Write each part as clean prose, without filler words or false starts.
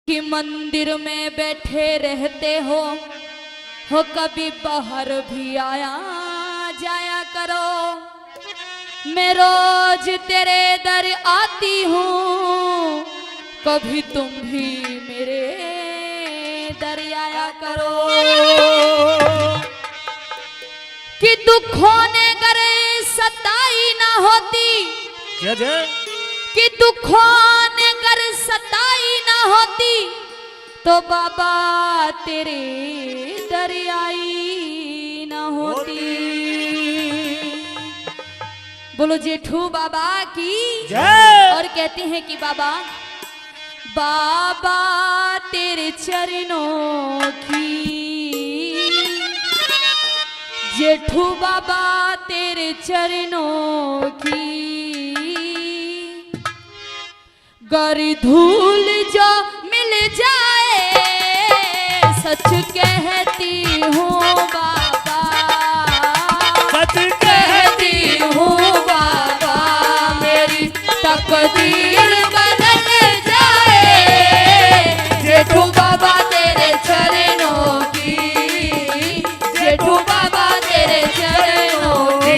कि मंदिर में बैठे रहते हो कभी बाहर भी आया जाया करो। मैं रोज तेरे दर आती हूँ, कभी तुम भी मेरे दर आया करो। कि दुखों ने करे सताई ना होती, जय जय। कि दुखों ने कर सताई ना होती तो बाबा तेरे दर आई ना होती। बोलो जेठू बाबा की जय। और कहते हैं कि बाबा बाबा तेरे चरणों की, जेठू बाबा तेरे चरणों की गर धूल जो मिल जाए सच कहती हूँ बाबा, सच कहती हूँ बाबा मेरी तकदीर बदल जाए। जेठू बाबा तेरे चरणों की, जेठू बाबा तेरे चरणों की।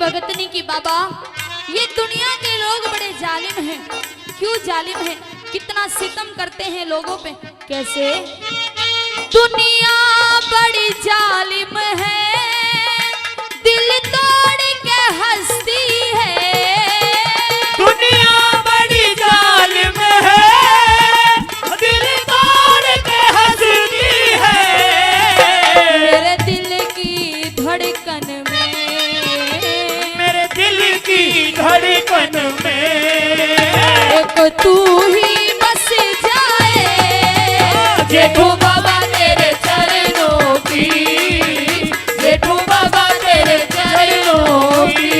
भगतनी की बाबा ये दुनिया के लोग बड़े जालिम हैं। क्यों जालिम हैं? कितना सितम करते हैं लोगों पे। कैसे? दुनिया बड़ी जालिम है, दिल तोड़ के हंसती है। दुनिया बड़ी जालिम है, दिल तोड़ के हंसती है। मेरे दिल की धड़कन में, दिल की धड़कन में एक तू ही बस जाए। जेठू बाबा तेरे चरणों की, जेठू बाबा तेरे चरणों की।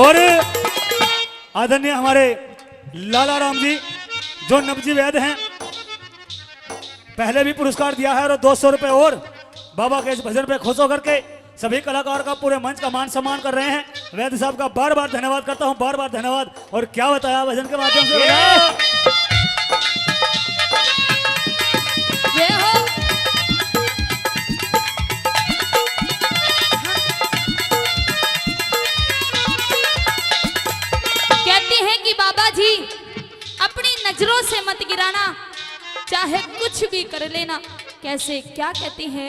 और आदरणीय हमारे लाला राम जी जो नब्जी वैद हैं, पहले भी पुरस्कार दिया है और 200 रुपए और बाबा के इस भजन पे खुश होकर के सभी कलाकार का पूरे मंच का मान सम्मान कर रहे हैं। वैद साहब का बार बार धन्यवाद करता हूं, बार बार धन्यवाद। और क्या बताया भजन के माध्यम से। अपनी नजरों से मत गिराना, चाहे कुछ भी कर लेना। कैसे? क्या कहती हैं?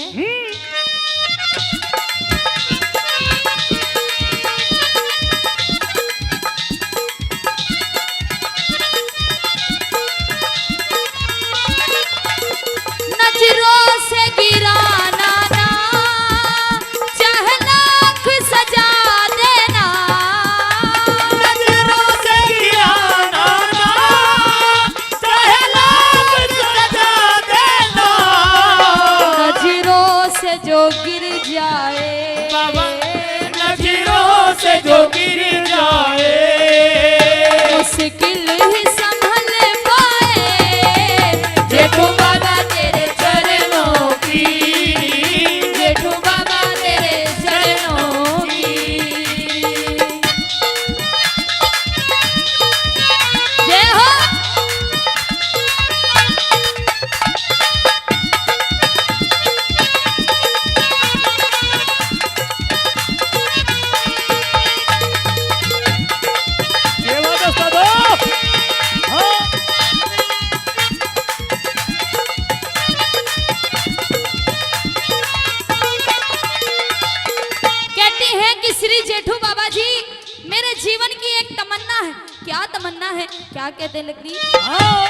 क्या तमन्ना है, क्या कहते हैं लकड़ी? हाँ